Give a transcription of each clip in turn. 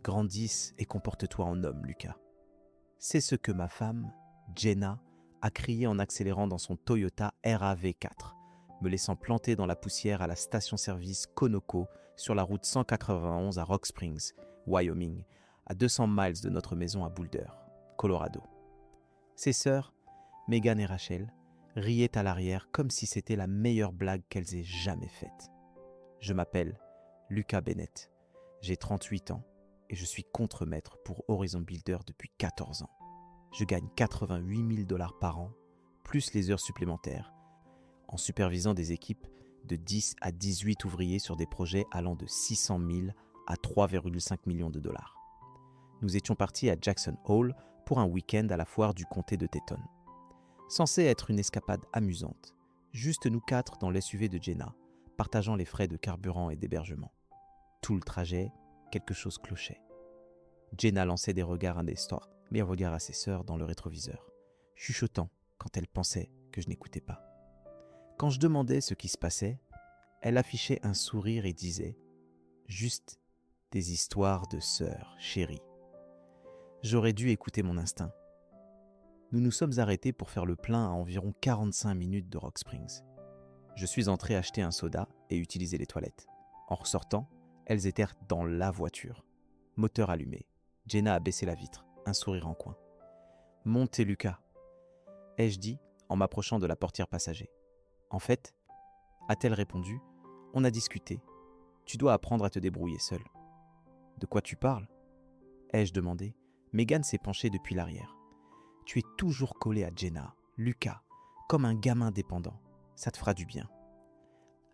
grandisse et comporte-toi en homme, Lucas. C'est ce que ma femme, Jenna, a crié en accélérant dans son Toyota RAV4, me laissant planter dans la poussière à la station-service Conoco sur la route 191 à Rock Springs, Wyoming, à 200 miles de notre maison à Boulder, Colorado. Ses sœurs, Megan et Rachel, riaient à l'arrière comme si c'était la meilleure blague qu'elles aient jamais faite. Je m'appelle Lucas Bennett, j'ai 38 ans et je suis contremaître pour Horizon Builder depuis 14 ans. Je gagne 88 000 $ par an, plus les heures supplémentaires, en supervisant des équipes de 10 à 18 ouvriers sur des projets allant de 600 000 à 3,5 millions de dollars. Nous étions partis à Jackson Hole pour un week-end à la foire du comté de Teton. Censé être une escapade amusante, juste nous 4 dans l'SUV de Jenna, partageant les frais de carburant et d'hébergement. Tout le trajet, quelque chose clochait. Jenna lançait des regards indécents, mais un regard à ses sœurs dans le rétroviseur, chuchotant quand elle pensait que je n'écoutais pas. Quand je demandais ce qui se passait, elle affichait un sourire et disait « Juste des histoires de sœurs, chérie. » J'aurais dû écouter mon instinct. Nous nous sommes arrêtés pour faire le plein à environ 45 minutes de Rock Springs. Je suis entré acheter un soda et utiliser les toilettes. En ressortant, elles étaient dans la voiture. Moteur allumé. Jenna a baissé la vitre, un sourire en coin. « Montez, Lucas !» ai-je dit en m'approchant de la portière passager. « En fait, a-t-elle répondu, on a discuté. Tu dois apprendre à te débrouiller seul. »« De quoi tu parles ?» ai-je demandé. Megan s'est penchée depuis l'arrière. « Tu es toujours collé à Jenna, Lucas, comme un gamin dépendant. Ça te fera du bien. »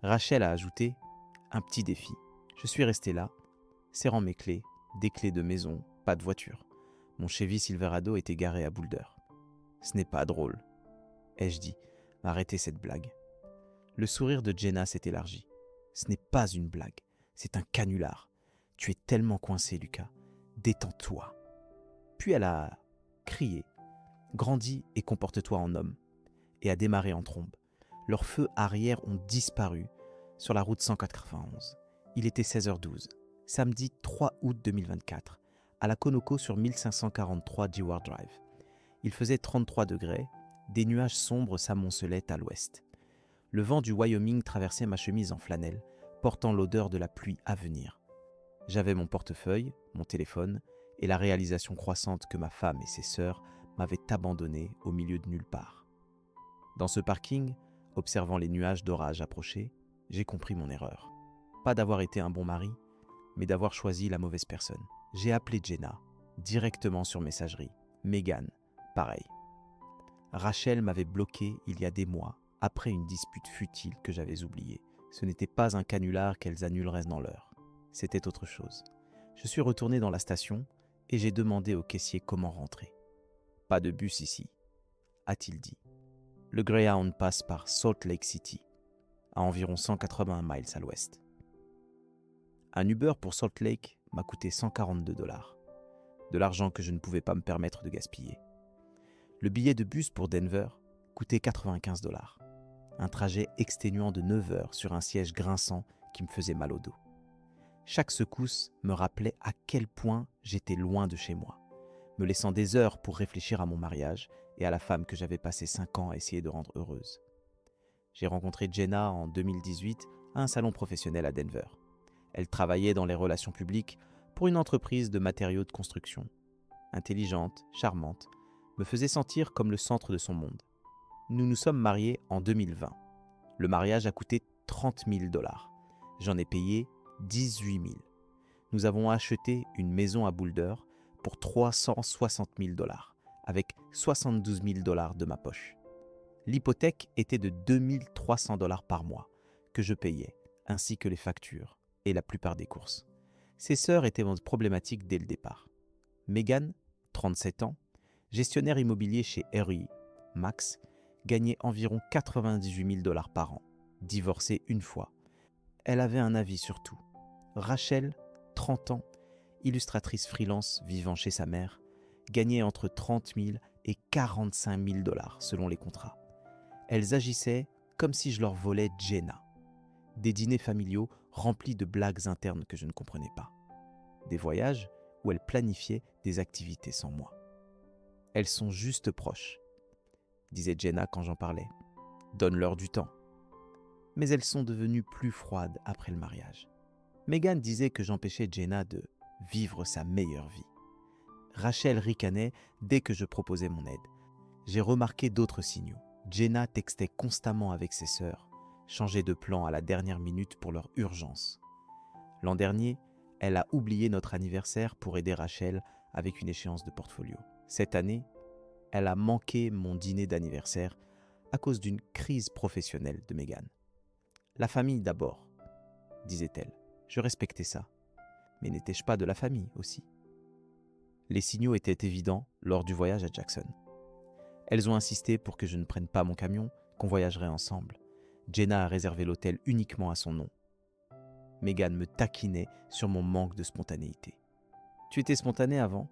Rachel a ajouté « Un petit défi. » Je suis resté là, serrant mes clés, des clés de maison, pas de voiture. Mon Chevy Silverado était garé à Boulder. « Ce n'est pas drôle. » ai-je dit. Arrêtez cette blague. Le sourire de Jenna s'est élargi. « Ce n'est pas une blague, c'est un canular. Tu es tellement coincé, Lucas. Détends-toi. » Puis elle a crié « Grandis et comporte-toi en homme » et a démarré en trombe. Leurs feux arrière ont disparu sur la route 191. Il était 16h12, samedi 3 août 2024, à la Conoco sur 1543 Dewar Drive. Il faisait 33 degrés, des nuages sombres s'amoncelaient à l'ouest. Le vent du Wyoming traversait ma chemise en flanelle, portant l'odeur de la pluie à venir. J'avais mon portefeuille, mon téléphone et la réalisation croissante que ma femme et ses sœurs m'avaient abandonné au milieu de nulle part. Dans ce parking, observant les nuages d'orage approcher, j'ai compris mon erreur. Pas d'avoir été un bon mari, mais d'avoir choisi la mauvaise personne. J'ai appelé Jenna, directement sur messagerie. Megan, pareil. Rachel m'avait bloqué il y a des mois, après une dispute futile que j'avais oubliée. Ce n'était pas un canular qu'elles annuleraient dans l'heure. C'était autre chose. Je suis retourné dans la station et j'ai demandé au caissier comment rentrer. « Pas de bus ici », a-t-il dit. Le Greyhound passe par Salt Lake City, à environ 180 miles à l'ouest. Un Uber pour Salt Lake m'a coûté 142 $, de l'argent que je ne pouvais pas me permettre de gaspiller. Le billet de bus pour Denver coûtait 95 $, un trajet exténuant de 9 heures sur un siège grinçant qui me faisait mal au dos. Chaque secousse me rappelait à quel point j'étais loin de chez moi, me laissant des heures pour réfléchir à mon mariage et à la femme que j'avais passé 5 ans à essayer de rendre heureuse. J'ai rencontré Jenna en 2018 à un salon professionnel à Denver. Elle travaillait dans les relations publiques pour une entreprise de matériaux de construction. Intelligente, charmante, me faisait sentir comme le centre de son monde. Nous nous sommes mariés en 2020. Le mariage a coûté 30 000 $. J'en ai payé 18 000. Nous avons acheté une maison à Boulder pour 360 000 $, avec 72 000 $ de ma poche. L'hypothèque était de 2 300 $ par mois que je payais, ainsi que les factures et la plupart des courses. Ses sœurs étaient problématiques dès le départ. Megan, 37 ans, gestionnaire immobilier chez REI, Max, gagnait environ 98 000 $ par an, divorcée une fois. Elle avait un avis sur tout. Rachel, 30 ans, illustratrice freelance vivant chez sa mère, gagnait entre 30 000 et 45 000 $ selon les contrats. Elles agissaient comme si je leur volais Jenna. Des dîners familiaux remplis de blagues internes que je ne comprenais pas. Des voyages où elles planifiaient des activités sans moi. Elles sont juste proches, disait Jenna quand j'en parlais. Donne-leur du temps. Mais elles sont devenues plus froides après le mariage. Megan disait que j'empêchais Jenna de vivre sa meilleure vie. Rachel ricanait dès que je proposais mon aide. J'ai remarqué d'autres signaux. Jenna textait constamment avec ses sœurs, changeait de plan à la dernière minute pour leur urgence. L'an dernier, elle a oublié notre anniversaire pour aider Rachel avec une échéance de portfolio. Cette année, elle a manqué mon dîner d'anniversaire à cause d'une crise professionnelle de Megan. La famille d'abord, disait-elle. Je respectais ça. Mais n'étais-je pas de la famille aussi ? Les signaux étaient évidents lors du voyage à Jackson. Elles ont insisté pour que je ne prenne pas mon camion, qu'on voyagerait ensemble. Jenna a réservé l'hôtel uniquement à son nom. Megan me taquinait sur mon manque de spontanéité. « Tu étais spontané avant ?»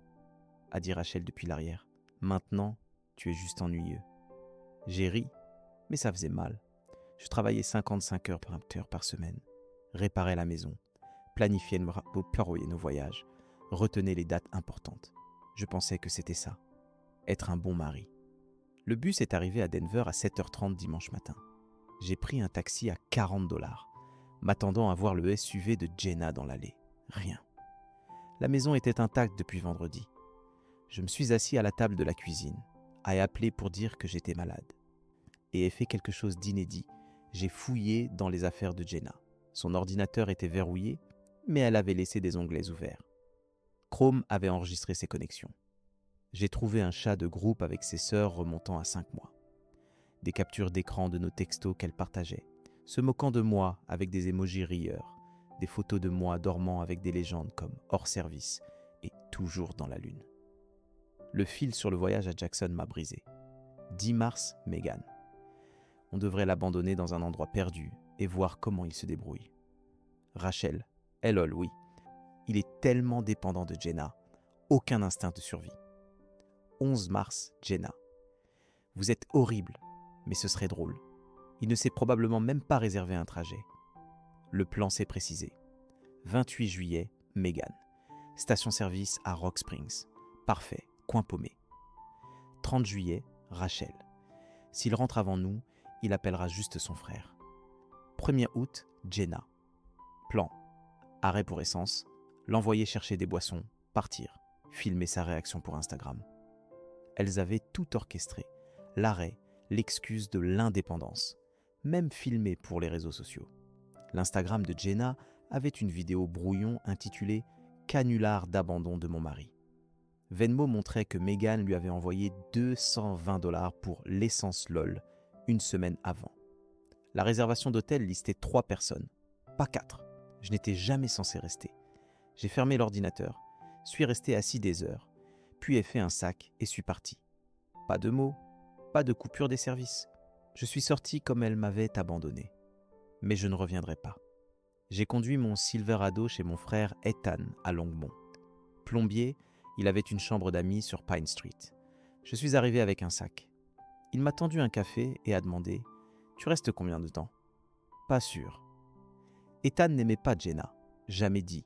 a dit Rachel depuis l'arrière. « Maintenant, tu es juste ennuyeux. » J'ai ri, mais ça faisait mal. Je travaillais 55 heures par semaine, réparais la maison, planifiais nos voyages, retenais les dates importantes. Je pensais que c'était ça, être un bon mari. Le bus est arrivé à Denver à 7h30 dimanche matin. J'ai pris un taxi à $40, m'attendant à voir le SUV de Jenna dans l'allée. Rien. La maison était intacte depuis vendredi. Je me suis assis à la table de la cuisine, à appeler pour dire que j'étais malade. Et ai fait quelque chose d'inédit. J'ai fouillé dans les affaires de Jenna. Son ordinateur était verrouillé, mais elle avait laissé des onglets ouverts. Chrome avait enregistré ses connexions. J'ai trouvé un chat de groupe avec ses sœurs remontant à 5 mois. Des captures d'écran de nos textos qu'elle partageait, se moquant de moi avec des émojis rieurs, des photos de moi dormant avec des légendes comme hors service et toujours dans la lune. Le fil sur le voyage à Jackson m'a brisé. 10 mars, Megan. On devrait l'abandonner dans un endroit perdu et voir comment il se débrouille. Rachel, lol, oui. Il est tellement dépendant de Jenna, aucun instinct de survie. 11 mars, Jenna. Vous êtes horrible, mais ce serait drôle. Il ne s'est probablement même pas réservé un trajet. Le plan s'est précisé. 28 juillet, Megan. Station-service à Rock Springs. Parfait, coin paumé. 30 juillet, Rachel. S'il rentre avant nous, il appellera juste son frère. 1er août, Jenna. Plan. Arrêt pour essence. L'envoyer chercher des boissons. Partir. Filmer sa réaction pour Instagram. Elles avaient tout orchestré. L'arrêt, l'excuse de l'indépendance. Même filmé pour les réseaux sociaux. L'Instagram de Jenna avait une vidéo brouillon intitulée « Canular d'abandon de mon mari ». Venmo montrait que Megan lui avait envoyé $220 pour l'essence LOL une semaine avant. La réservation d'hôtel listait 3 personnes, pas 4. Je n'étais jamais censé rester. J'ai fermé l'ordinateur, suis resté assis des heures, puis ai fait un sac et suis parti. Pas de mots, pas de coupure des services. Je suis sorti comme elle m'avait abandonné. Mais je ne reviendrai pas. J'ai conduit mon Silverado chez mon frère Ethan à Longmont. Plombier, il avait une chambre d'amis sur Pine Street. Je suis arrivé avec un sac. Il m'a tendu un café et a demandé « Tu restes combien de temps ?»« Pas sûr. » Ethan n'aimait pas Jenna, jamais dit,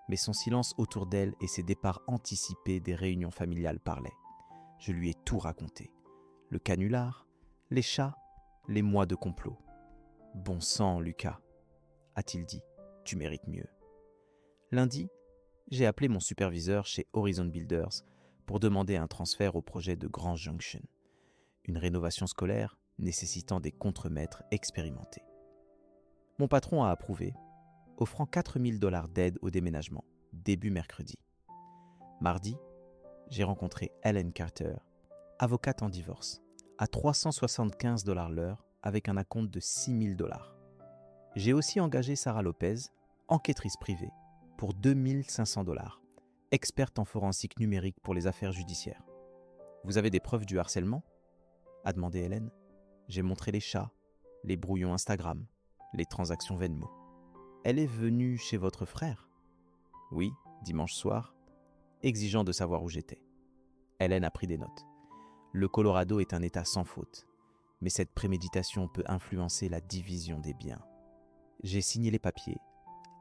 mais son silence autour d'elle et ses départs anticipés des réunions familiales parlaient. Je lui ai tout raconté. Le canular, les chats, les mois de complot. « Bon sang, Lucas !» a-t-il dit. « Tu mérites mieux. » Lundi, j'ai appelé mon superviseur chez Horizon Builders pour demander un transfert au projet de Grand Junction, une rénovation scolaire nécessitant des contremaîtres expérimentés. Mon patron a approuvé, offrant $4000 d'aide au déménagement, début mercredi. Mardi, j'ai rencontré Ellen Carter, avocate en divorce, à $375 l'heure avec un acompte de $6000. J'ai aussi engagé Sarah Lopez, enquêtrice privée, pour $2500, experte en forensique numérique pour les affaires judiciaires. « Vous avez des preuves du harcèlement ?» a demandé Hélène. J'ai montré les chats, les brouillons Instagram, les transactions Venmo. « Elle est venue chez votre frère ?» Oui, dimanche soir, exigeant de savoir où j'étais. Hélène a pris des notes. Le Colorado est un état sans faute, mais cette préméditation peut influencer la division des biens. J'ai signé les papiers.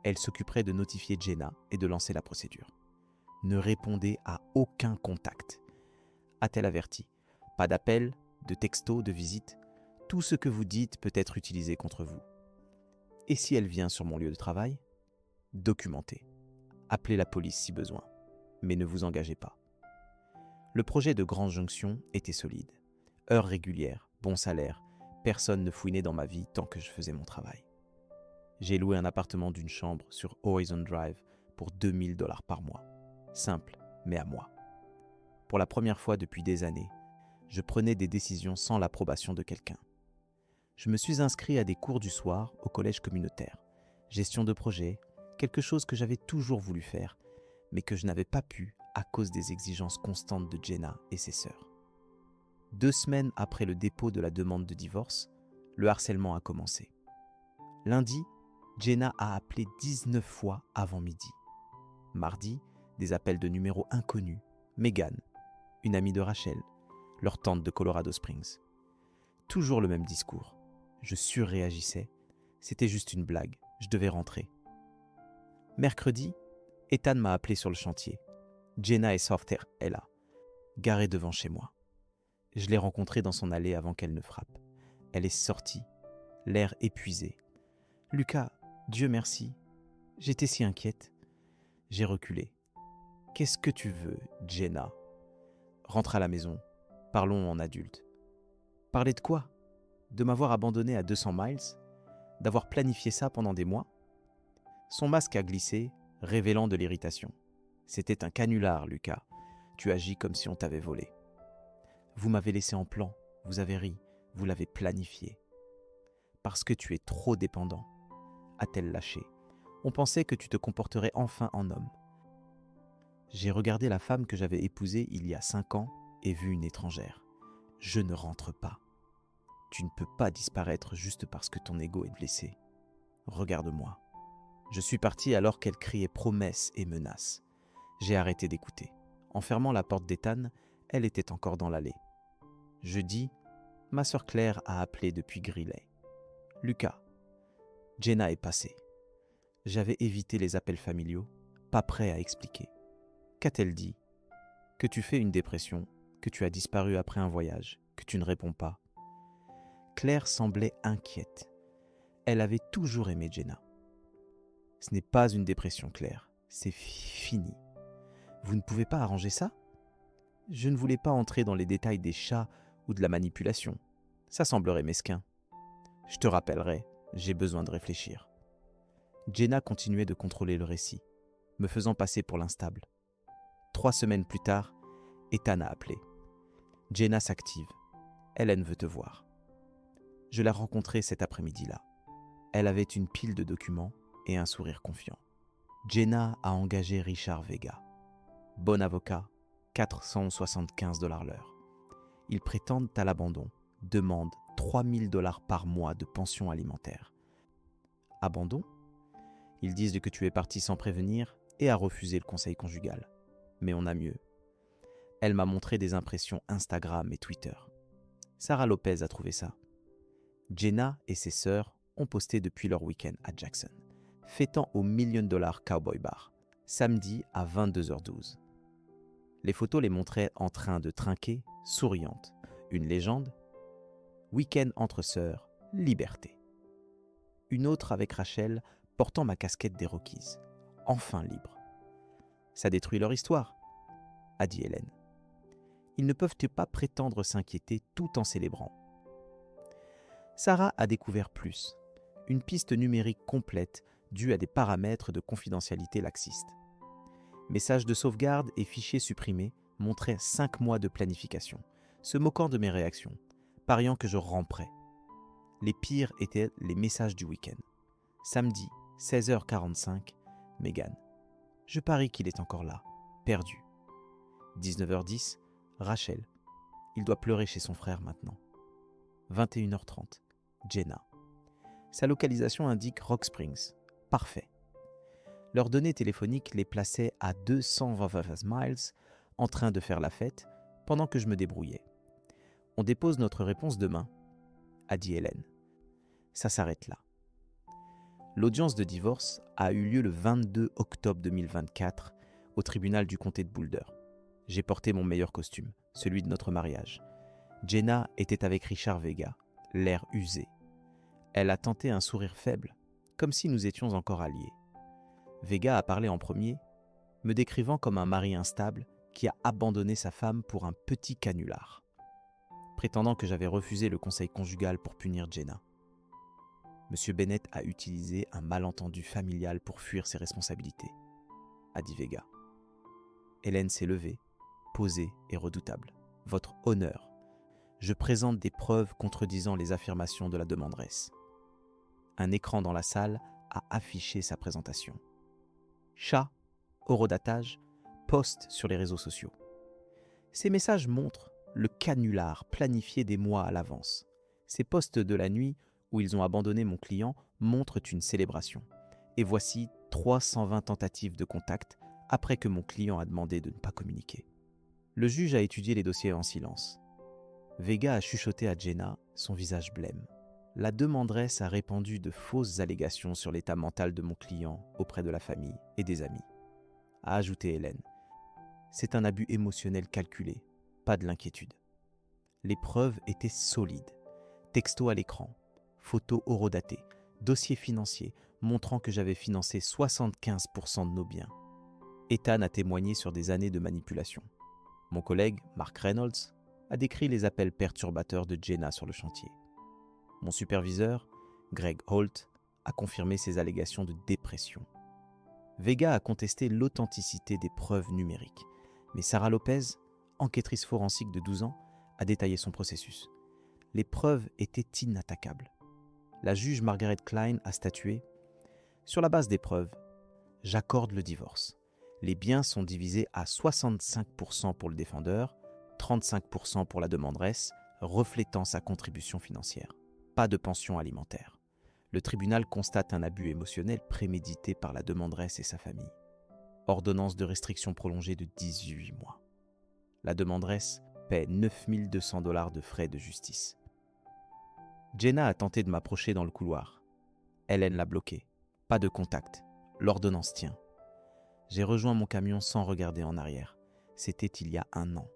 Elle s'occuperait de notifier Jenna et de lancer la procédure. Ne répondez à aucun contact. A-t-elle averti? Pas d'appel, de texto, de visite. Tout ce que vous dites peut être utilisé contre vous. Et si elle vient sur mon lieu de travail? Documentez. Appelez la police si besoin. Mais ne vous engagez pas. Le projet de Grande Jonction était solide. Heures régulières, bon salaire, personne ne fouinait dans ma vie tant que je faisais mon travail. J'ai loué un appartement d'une chambre sur Horizon Drive pour 2000 $ par mois. Simple, mais à moi. Pour la première fois depuis des années, je prenais des décisions sans l'approbation de quelqu'un. Je me suis inscrit à des cours du soir au collège communautaire. Gestion de projet, quelque chose que j'avais toujours voulu faire, mais que je n'avais pas pu à cause des exigences constantes de Jenna et ses sœurs. 2 semaines après le dépôt de la demande de divorce, le harcèlement a commencé. Lundi, Jenna a appelé 19 fois avant midi. Mardi, des appels de numéros inconnus. Megan, une amie de Rachel, leur tante de Colorado Springs. Toujours le même discours. Je surréagissais. C'était juste une blague. Je devais rentrer. Mercredi, Ethan m'a appelé sur le chantier. Jenna et Software est là, garée devant chez moi. Je l'ai rencontrée dans son allée avant qu'elle ne frappe. Elle est sortie, l'air épuisé. « Lucas, Dieu merci. J'étais si inquiète. » J'ai reculé. « Qu'est-ce que tu veux, Jenna ? Rentre à la maison. Parlons en adulte. » Parler de quoi ? De m'avoir abandonné à 200 miles ? D'avoir planifié ça pendant des mois ? Son masque a glissé, révélant de l'irritation. C'était un canular, Lucas. Tu agis comme si on t'avait volé. Vous m'avez laissé en plan, vous avez ri, vous l'avez planifié. Parce que tu es trop dépendant, a-t-elle lâché. On pensait que tu te comporterais enfin en homme. J'ai regardé la femme que j'avais épousée il y a 5 ans et vu une étrangère. Je ne rentre pas. Tu ne peux pas disparaître juste parce que ton ego est blessé. Regarde-moi. Je suis parti alors qu'elle criait promesses et menaces. J'ai arrêté d'écouter. En fermant la porte d'Ethan, elle était encore dans l'allée. Jeudi, ma sœur Claire a appelé depuis Greeley. Lucas, Jenna est passée. J'avais évité les appels familiaux, pas prêt à expliquer. Qu'a-t-elle dit ? Que tu fais une dépression, que tu as disparu après un voyage, que tu ne réponds pas. Claire semblait inquiète. Elle avait toujours aimé Jenna. Ce n'est pas une dépression, Claire. C'est fini. Vous ne pouvez pas arranger ça ? Je ne voulais pas entrer dans les détails des chats ou de la manipulation. Ça semblerait mesquin. Je te rappellerai, j'ai besoin de réfléchir. Jenna continuait de contrôler le récit, me faisant passer pour l'instable. 3 semaines plus tard, Ethan a appelé. Jenna s'active. Hélène veut te voir. Je l'ai rencontrée cet après-midi-là. Elle avait une pile de documents et un sourire confiant. Jenna a engagé Richard Vega. Bon avocat, 475 $ l'heure. Ils prétendent à l'abandon, demandent 3000 $ par mois de pension alimentaire. Abandon ? Ils disent que tu es parti sans prévenir et a refusé le conseil conjugal. Mais on a mieux. Elle m'a montré des impressions Instagram et Twitter. Sarah Lopez a trouvé ça. Jenna et ses sœurs ont posté depuis leur week-end à Jackson, fêtant au $1 million Cowboy Bar, samedi à 22h12. Les photos les montraient en train de trinquer, souriantes. Une légende ? Week-end entre sœurs, liberté. Une autre avec Rachel portant ma casquette des Rockies, enfin libre. Ça détruit leur histoire, a dit Hélène. Ils ne peuvent pas prétendre s'inquiéter tout en célébrant. Sarah a découvert plus, une piste numérique complète due à des paramètres de confidentialité laxistes. Messages de sauvegarde et fichiers supprimés montraient 5 mois de planification, se moquant de mes réactions, pariant que je ramperais. Les pires étaient les messages du week-end. Samedi, 16h45, Megan. Je parie qu'il est encore là, perdu. 19h10, Rachel. Il doit pleurer chez son frère maintenant. 21h30, Jenna. Sa localisation indique Rock Springs. Parfait. Leurs données téléphoniques les plaçaient à 220 miles, en train de faire la fête, pendant que je me débrouillais. On dépose notre réponse demain, a dit Hélène. Ça s'arrête là. L'audience de divorce a eu lieu le 22 octobre 2024 au tribunal du comté de Boulder. J'ai porté mon meilleur costume, celui de notre mariage. Jenna était avec Richard Vega, l'air usé. Elle a tenté un sourire faible, comme si nous étions encore alliés. Vega a parlé en premier, me décrivant comme un mari instable qui a abandonné sa femme pour un petit canular, prétendant que j'avais refusé le conseil conjugal pour punir Jenna. Monsieur Bennett a utilisé un malentendu familial pour fuir ses responsabilités, a dit Vega. Hélène s'est levée, posée et redoutable. Votre honneur. Je présente des preuves contredisant les affirmations de la demanderesse. Un écran dans la salle a affiché sa présentation. Chat, horodatage, poste sur les réseaux sociaux. Ces messages montrent le canular planifié des mois à l'avance. Ces posts de la nuit où ils ont abandonné mon client montrent une célébration. Et voici 320 tentatives de contact après que mon client a demandé de ne pas communiquer. Le juge a étudié les dossiers en silence. Vega a chuchoté à Jenna, son visage blême. La demanderesse a répandu de fausses allégations sur l'état mental de mon client auprès de la famille et des amis. A ajouté Hélène. C'est un abus émotionnel calculé, pas de l'inquiétude. Les preuves étaient solides. Texto à l'écran, photos horodatées, dossier financier montrant que j'avais financé 75% de nos biens. Ethan a témoigné sur des années de manipulation. Mon collègue, Mark Reynolds, a décrit les appels perturbateurs de Jenna sur le chantier. Mon superviseur, Greg Holt, a confirmé ces allégations de dépression. Vega a contesté l'authenticité des preuves numériques, mais Sarah Lopez, enquêtrice forensique de 12 ans, a détaillé son processus. Les preuves étaient inattaquables. La juge Margaret Klein a statué « Sur la base des preuves, j'accorde le divorce. Les biens sont divisés à 65% pour le défendeur, 35% pour la demanderesse, reflétant sa contribution financière. Pas de pension alimentaire. Le tribunal constate un abus émotionnel prémédité par la demanderesse et sa famille. Ordonnance de restriction prolongée de 18 mois. La demanderesse paie 9 200 $ de frais de justice. Jenna a tenté de m'approcher dans le couloir. Hélène l'a bloquée. Pas de contact. L'ordonnance tient. J'ai rejoint mon camion sans regarder en arrière. C'était il y a 1 an.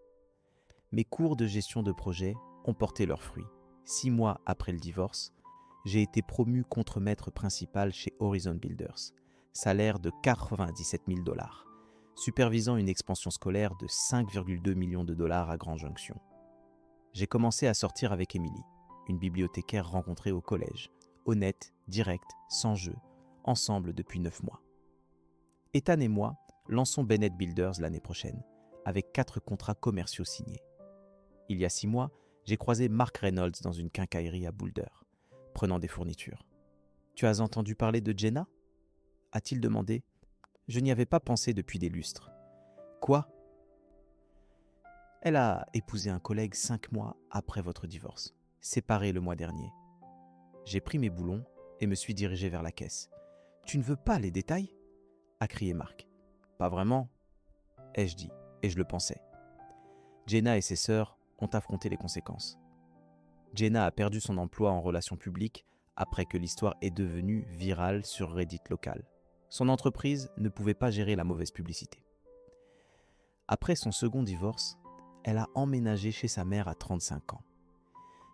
Mes cours de gestion de projet ont porté leurs fruits. 6 mois après le divorce, j'ai été promu contremaître principal chez Horizon Builders, salaire de 97 000 $, supervisant une expansion scolaire de 5,2 millions de dollars à Grand Junction. J'ai commencé à sortir avec Emily, une bibliothécaire rencontrée au collège, honnête, directe, sans jeu, ensemble depuis 9 mois. Ethan et moi lançons Bennett Builders l'année prochaine, avec 4 contrats commerciaux signés. Il y a 6 mois, j'ai croisé Mark Reynolds dans une quincaillerie à Boulder, prenant des fournitures. « Tu as entendu parler de Jenna ?» a-t-il demandé. Je n'y avais pas pensé depuis des lustres. « Quoi ?» Elle a épousé un collègue 5 mois après votre divorce, séparé le mois dernier. J'ai pris mes boulons et me suis dirigé vers la caisse. « Tu ne veux pas les détails ?» a crié Mark. « Pas vraiment, ai-je dit, et je le pensais. » Jenna et ses sœurs ont affronté les conséquences. Jenna a perdu son emploi en relations publiques après que l'histoire est devenue virale sur Reddit local. Son entreprise ne pouvait pas gérer la mauvaise publicité. Après son second divorce, elle a emménagé chez sa mère à 35 ans.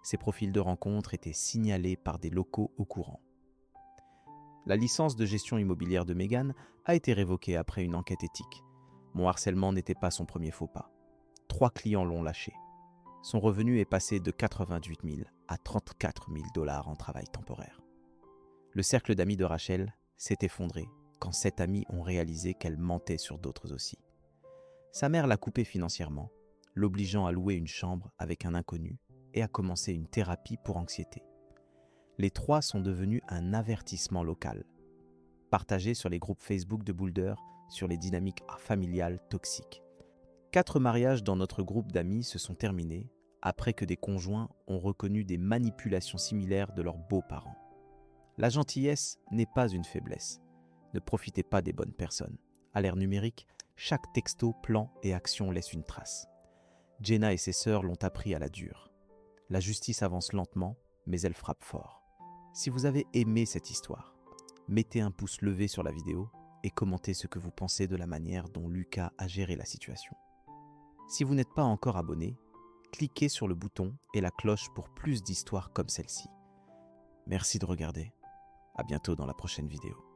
Ses profils de rencontres étaient signalés par des locaux au courant. La licence de gestion immobilière de Meghan a été révoquée après une enquête éthique. Mon harcèlement n'était pas son premier faux pas. 3 clients l'ont lâché. Son revenu est passé de 88 000 à 34 000 $ en travail temporaire. Le cercle d'amis de Rachel s'est effondré quand 7 amis ont réalisé qu'elle mentait sur d'autres aussi. Sa mère l'a coupée financièrement, l'obligeant à louer une chambre avec un inconnu et à commencer une thérapie pour anxiété. Les 3 sont devenus un avertissement local, partagé sur les groupes Facebook de Boulder sur les dynamiques familiales toxiques. 4 mariages dans notre groupe d'amis se sont terminés après que des conjoints ont reconnu des manipulations similaires de leurs beaux-parents. La gentillesse n'est pas une faiblesse. Ne profitez pas des bonnes personnes. À l'ère numérique, chaque texto, plan et action laisse une trace. Jenna et ses sœurs l'ont appris à la dure. La justice avance lentement, mais elle frappe fort. Si vous avez aimé cette histoire, mettez un pouce levé sur la vidéo et commentez ce que vous pensez de la manière dont Lucas a géré la situation. Si vous n'êtes pas encore abonné, cliquez sur le bouton et la cloche pour plus d'histoires comme celle-ci. Merci de regarder. À bientôt dans la prochaine vidéo.